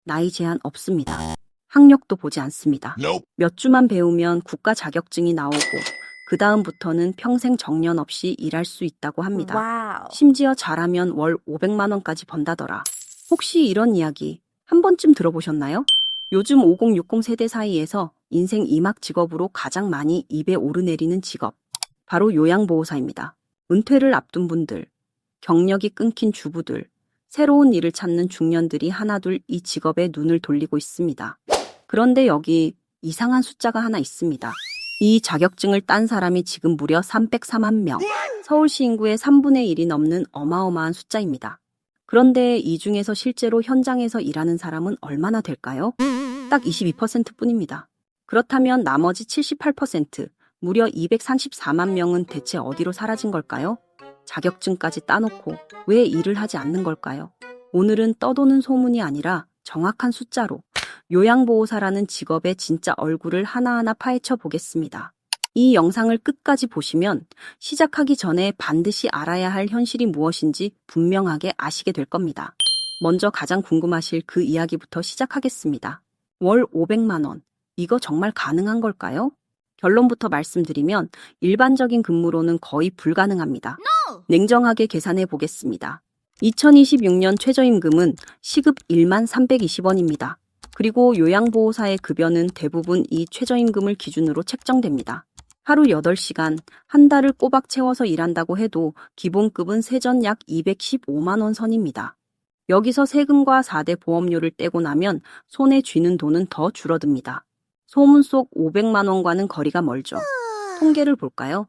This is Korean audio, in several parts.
나이 제한 없습니다. 학력도 보지 않습니다. Nope. 몇 주만 배우면 국가 자격증이 나오고 그 다음부터는 평생 정년 없이 일할 수 있다고 합니다. 와우. 심지어 잘하면 월 500만 원까지 번다더라. 혹시 이런 이야기 한 번쯤 들어보셨나요? 요즘 5060 세대 사이에서 인생 이막 직업으로 가장 많이 입에 오르내리는 직업, 바로 요양보호사입니다. 은퇴를 앞둔 분들, 경력이 끊긴 주부들, 새로운 일을 찾는 중년들이 하나둘 이 직업에 눈을 돌리고 있습니다. 그런데 여기 이상한 숫자가 하나 있습니다. 이 자격증을 딴 사람이 지금 무려 304만 명, 서울시 인구의 3분의 1이 넘는 어마어마한 숫자입니다. 그런데 이 중에서 실제로 현장에서 일하는 사람은 얼마나 될까요? 딱 22% 뿐입니다. 그렇다면 나머지 78%, 무려 234만 명은 대체 어디로 사라진 걸까요? 자격증까지 따놓고 왜 일을 하지 않는 걸까요? 오늘은 떠도는 소문이 아니라 정확한 숫자로 요양보호사라는 직업의 진짜 얼굴을 하나하나 파헤쳐 보겠습니다. 이 영상을 끝까지 보시면 시작하기 전에 반드시 알아야 할 현실이 무엇인지 분명하게 아시게 될 겁니다. 먼저 가장 궁금하실 그 이야기부터 시작하겠습니다. 월 500만 원, 이거 정말 가능한 걸까요? 결론부터 말씀드리면 일반적인 근무로는 거의 불가능합니다. 냉정하게 계산해 보겠습니다. 2026년 최저임금은 시급 1만 320원입니다. 그리고 요양보호사의 급여는 대부분 이 최저임금을 기준으로 책정됩니다. 하루 8시간, 한 달을 꼬박 채워서 일한다고 해도 기본급은 세전 약 215만 원 선입니다. 여기서 세금과 4대 보험료를 떼고 나면 손에 쥐는 돈은 더 줄어듭니다. 소문 속 500만 원과는 거리가 멀죠. 통계를 볼까요?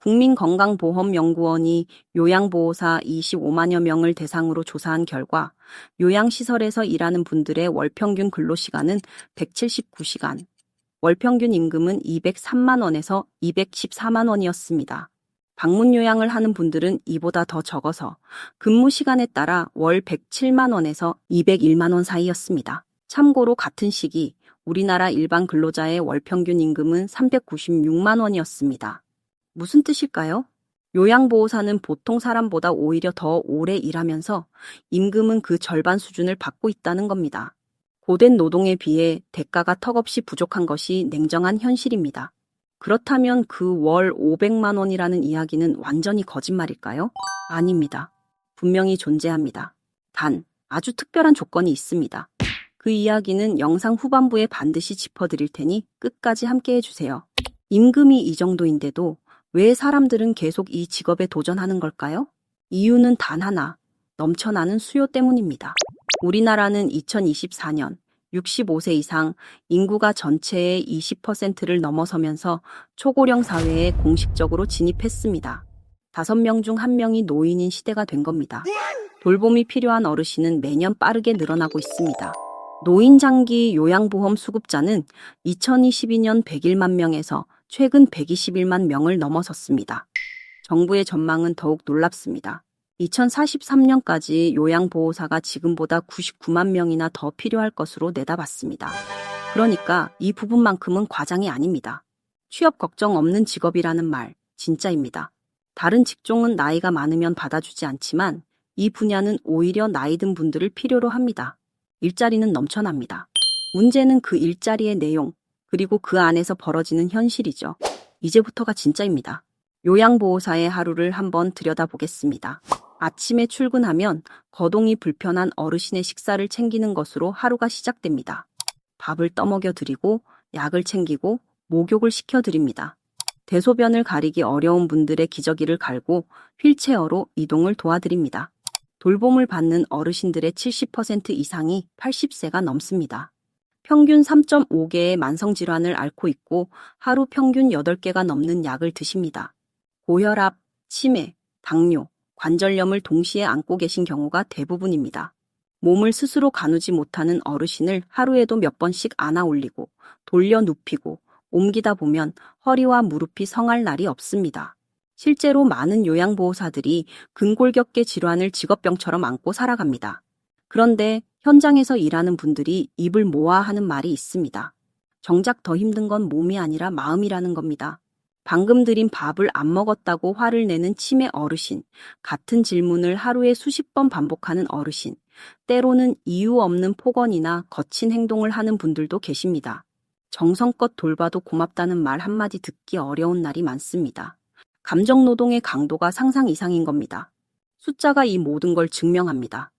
국민건강보험연구원이 요양보호사 25만여 명을 대상으로 조사한 결과 요양시설에서 일하는 분들의 월평균 근로시간은 179시간, 월평균 임금은 203만 원에서 214만 원이었습니다. 방문 요양을 하는 분들은 이보다 더 적어서 근무 시간에 따라 월 107만 원에서 201만 원 사이였습니다. 참고로 같은 시기 우리나라 일반 근로자의 월평균 임금은 396만 원이었습니다. 무슨 뜻일까요? 요양보호사는 보통 사람보다 오히려 더 오래 일하면서 임금은 그 절반 수준을 받고 있다는 겁니다. 고된 노동에 비해 대가가 턱없이 부족한 것이 냉정한 현실입니다. 그렇다면 그 월 500만 원이라는 이야기는 완전히 거짓말일까요? 아닙니다. 분명히 존재합니다. 단, 아주 특별한 조건이 있습니다. 그 이야기는 영상 후반부에 반드시 짚어드릴 테니 끝까지 함께 해주세요. 임금이 이 정도인데도 왜 사람들은 계속 이 직업에 도전하는 걸까요? 이유는 단 하나, 넘쳐나는 수요 때문입니다. 우리나라는 2024년 65세 이상 인구가 전체의 20%를 넘어서면서 초고령 사회에 공식적으로 진입했습니다. 5명 중 1명이 노인인 시대가 된 겁니다. 돌봄이 필요한 어르신은 매년 빠르게 늘어나고 있습니다. 노인 장기 요양보험 수급자는 2022년 101만 명에서 최근 121만 명을 넘어섰습니다. 정부의 전망은 더욱 놀랍습니다. 2043년까지 요양보호사가 지금보다 99만 명이나 더 필요할 것으로 내다봤습니다. 그러니까 이 부분만큼은 과장이 아닙니다. 취업 걱정 없는 직업이라는 말, 진짜입니다. 다른 직종은 나이가 많으면 받아주지 않지만 이 분야는 오히려 나이 든 분들을 필요로 합니다. 일자리는 넘쳐납니다. 문제는 그 일자리의 내용, 그리고 그 안에서 벌어지는 현실이죠. 이제부터가 진짜입니다. 요양보호사의 하루를 한번 들여다보겠습니다. 아침에 출근하면 거동이 불편한 어르신의 식사를 챙기는 것으로 하루가 시작됩니다. 밥을 떠먹여 드리고 약을 챙기고 목욕을 시켜드립니다. 대소변을 가리기 어려운 분들의 기저귀를 갈고 휠체어로 이동을 도와드립니다. 돌봄을 받는 어르신들의 70% 이상이 80세가 넘습니다. 평균 3.5개의 만성질환을 앓고 있고 하루 평균 8개가 넘는 약을 드십니다. 고혈압, 치매, 당뇨, 관절염을 동시에 안고 계신 경우가 대부분입니다. 몸을 스스로 가누지 못하는 어르신을 하루에도 몇 번씩 안아 올리고 돌려 눕히고 옮기다 보면 허리와 무릎이 성할 날이 없습니다. 실제로 많은 요양보호사들이 근골격계 질환을 직업병처럼 안고 살아갑니다. 그런데 현장에서 일하는 분들이 입을 모아 하는 말이 있습니다. 정작 더 힘든 건 몸이 아니라 마음이라는 겁니다. 방금 드린 밥을 안 먹었다고 화를 내는 치매 어르신, 같은 질문을 하루에 수십 번 반복하는 어르신, 때로는 이유 없는 폭언이나 거친 행동을 하는 분들도 계십니다. 정성껏 돌봐도 고맙다는 말 한마디 듣기 어려운 날이 많습니다. 감정노동의 강도가 상상 이상인 겁니다. 숫자가 이 모든 걸 증명합니다.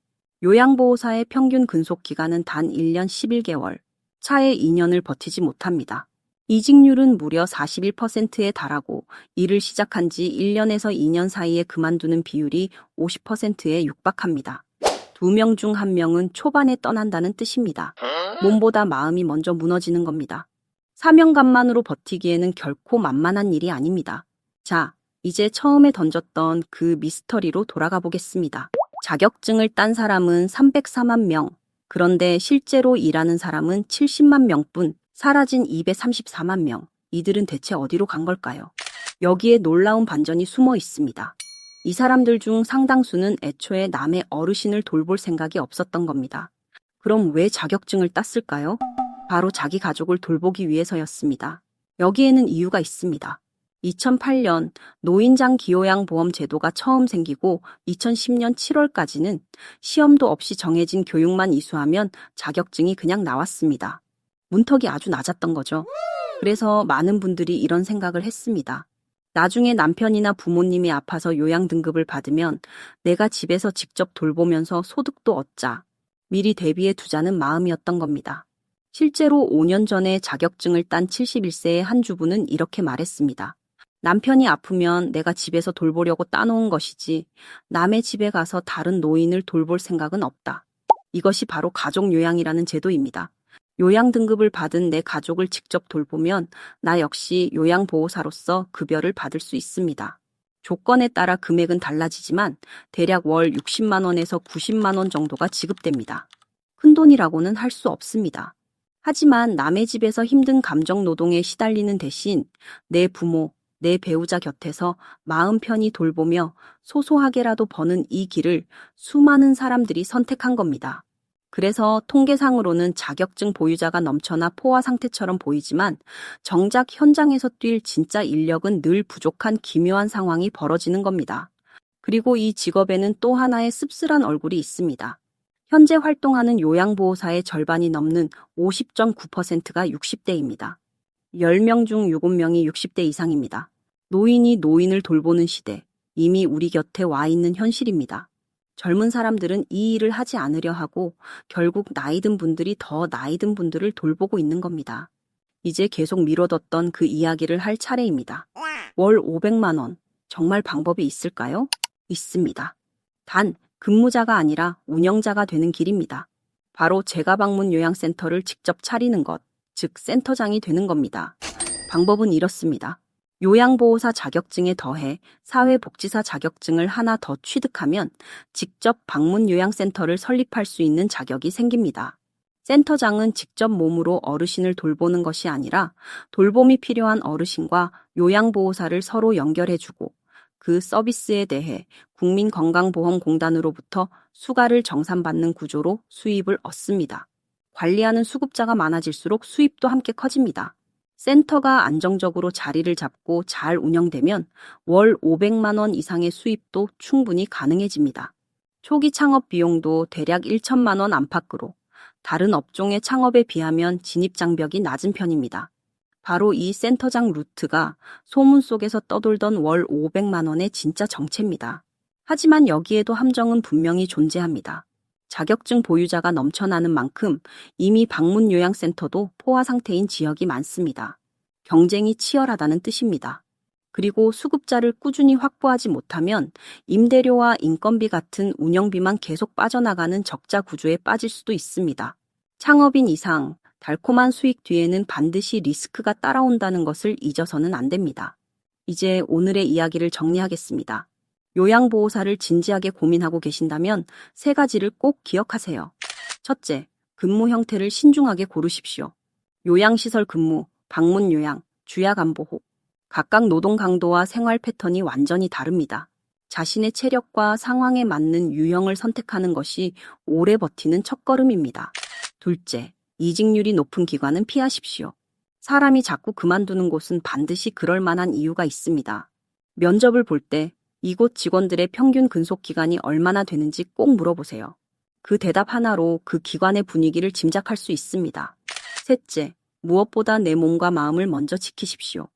요양보호사의 평균 근속 기간은 단 1년 11개월, 차에 2년을 버티지 못합니다. 이직률은 무려 41%에 달하고 일을 시작한 지 1년에서 2년 사이에 그만두는 비율이 50%에 육박합니다. 2명 중 1명은 초반에 떠난다는 뜻입니다. 몸보다 마음이 먼저 무너지는 겁니다. 사명감만으로 버티기에는 결코 만만한 일이 아닙니다. 자, 이제 처음에 던졌던 그 미스터리로 돌아가 보겠습니다. 자격증을 딴 사람은 304만 명, 그런데 실제로 일하는 사람은 70만 명뿐, 사라진 234만 명, 이들은 대체 어디로 간 걸까요? 여기에 놀라운 반전이 숨어 있습니다. 이 사람들 중 상당수는 애초에 남의 어르신을 돌볼 생각이 없었던 겁니다. 그럼 왜 자격증을 땄을까요? 바로 자기 가족을 돌보기 위해서였습니다. 여기에는 이유가 있습니다. 2008년 노인장 기요양보험 제도가 처음 생기고 2010년 7월까지는 시험도 없이 정해진 교육만 이수하면 자격증이 그냥 나왔습니다. 문턱이 아주 낮았던 거죠. 그래서 많은 분들이 이런 생각을 했습니다. 나중에 남편이나 부모님이 아파서 요양 등급을 받으면 내가 집에서 직접 돌보면서 소득도 얻자. 미리 대비해 두자는 마음이었던 겁니다. 실제로 5년 전에 자격증을 딴 71세의 한 주부는 이렇게 말했습니다. 남편이 아프면 내가 집에서 돌보려고 따놓은 것이지 남의 집에 가서 다른 노인을 돌볼 생각은 없다. 이것이 바로 가족 요양이라는 제도입니다. 요양 등급을 받은 내 가족을 직접 돌보면 나 역시 요양보호사로서 급여를 받을 수 있습니다. 조건에 따라 금액은 달라지지만 대략 월 60만 원에서 90만 원 정도가 지급됩니다. 큰돈이라고는 할 수 없습니다. 하지만 남의 집에서 힘든 감정 노동에 시달리는 대신 내 부모, 내 배우자 곁에서 마음 편히 돌보며 소소하게라도 버는 이 길을 수많은 사람들이 선택한 겁니다. 그래서 통계상으로는 자격증 보유자가 넘쳐나 포화 상태처럼 보이지만 정작 현장에서 뛸 진짜 인력은 늘 부족한 기묘한 상황이 벌어지는 겁니다. 그리고 이 직업에는 또 하나의 씁쓸한 얼굴이 있습니다. 현재 활동하는 요양보호사의 절반이 넘는 50.9%가 60대입니다. 10명 중 7명이 60대 이상입니다. 노인이 노인을 돌보는 시대, 이미 우리 곁에 와 있는 현실입니다. 젊은 사람들은 이 일을 하지 않으려 하고 결국 나이 든 분들이 더 나이 든 분들을 돌보고 있는 겁니다. 이제 계속 미뤄뒀던 그 이야기를 할 차례입니다. 월 500만 원, 정말 방법이 있을까요? 있습니다. 단, 근무자가 아니라 운영자가 되는 길입니다. 바로 제가 방문 요양센터를 직접 차리는 것, 즉 센터장이 되는 겁니다. 방법은 이렇습니다. 요양보호사 자격증에 더해 사회복지사 자격증을 하나 더 취득하면 직접 방문 요양센터를 설립할 수 있는 자격이 생깁니다. 센터장은 직접 몸으로 어르신을 돌보는 것이 아니라 돌봄이 필요한 어르신과 요양보호사를 서로 연결해주고 그 서비스에 대해 국민건강보험공단으로부터 수가를 정산받는 구조로 수입을 얻습니다. 관리하는 수급자가 많아질수록 수입도 함께 커집니다. 센터가 안정적으로 자리를 잡고 잘 운영되면 월 500만 원 이상의 수입도 충분히 가능해집니다. 초기 창업 비용도 대략 1천만 원 안팎으로 다른 업종의 창업에 비하면 진입장벽이 낮은 편입니다. 바로 이 센터장 루트가 소문 속에서 떠돌던 월 500만 원의 진짜 정체입니다. 하지만 여기에도 함정은 분명히 존재합니다. 자격증 보유자가 넘쳐나는 만큼 이미 방문 요양센터도 포화 상태인 지역이 많습니다. 경쟁이 치열하다는 뜻입니다. 그리고 수급자를 꾸준히 확보하지 못하면 임대료와 인건비 같은 운영비만 계속 빠져나가는 적자 구조에 빠질 수도 있습니다. 창업인 이상 달콤한 수익 뒤에는 반드시 리스크가 따라온다는 것을 잊어서는 안 됩니다. 이제 오늘의 이야기를 정리하겠습니다. 요양보호사를 진지하게 고민하고 계신다면 3가지를 꼭 기억하세요. 첫째, 근무 형태를 신중하게 고르십시오. 요양시설 근무, 방문 요양, 주야간보호. 각각 노동 강도와 생활 패턴이 완전히 다릅니다. 자신의 체력과 상황에 맞는 유형을 선택하는 것이 오래 버티는 첫걸음입니다. 둘째, 이직률이 높은 기관은 피하십시오. 사람이 자꾸 그만두는 곳은 반드시 그럴 만한 이유가 있습니다. 면접을 볼 때 이곳 직원들의 평균 근속 기간이 얼마나 되는지 꼭 물어보세요. 그 대답 하나로 그 기관의 분위기를 짐작할 수 있습니다. 셋째, 무엇보다 내 몸과 마음을 먼저 지키십시오.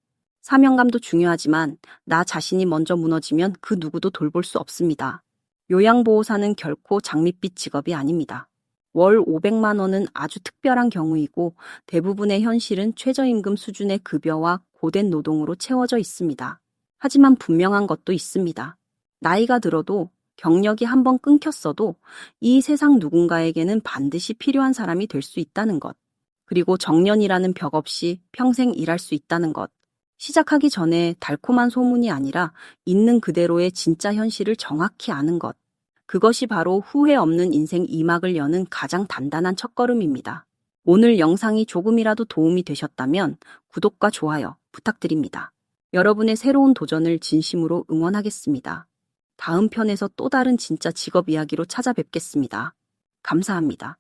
사명감도 중요하지만 나 자신이 먼저 무너지면 그 누구도 돌볼 수 없습니다. 요양보호사는 결코 장밋빛 직업이 아닙니다. 월 500만 원은 아주 특별한 경우이고 대부분의 현실은 최저임금 수준의 급여와 고된 노동으로 채워져 있습니다. 하지만 분명한 것도 있습니다. 나이가 들어도 경력이 한번 끊겼어도 이 세상 누군가에게는 반드시 필요한 사람이 될 수 있다는 것. 그리고 정년이라는 벽 없이 평생 일할 수 있다는 것. 시작하기 전에 달콤한 소문이 아니라 있는 그대로의 진짜 현실을 정확히 아는 것. 그것이 바로 후회 없는 인생 2막을 여는 가장 단단한 첫걸음입니다. 오늘 영상이 조금이라도 도움이 되셨다면 구독과 좋아요 부탁드립니다. 여러분의 새로운 도전을 진심으로 응원하겠습니다. 다음 편에서 또 다른 진짜 직업 이야기로 찾아뵙겠습니다. 감사합니다.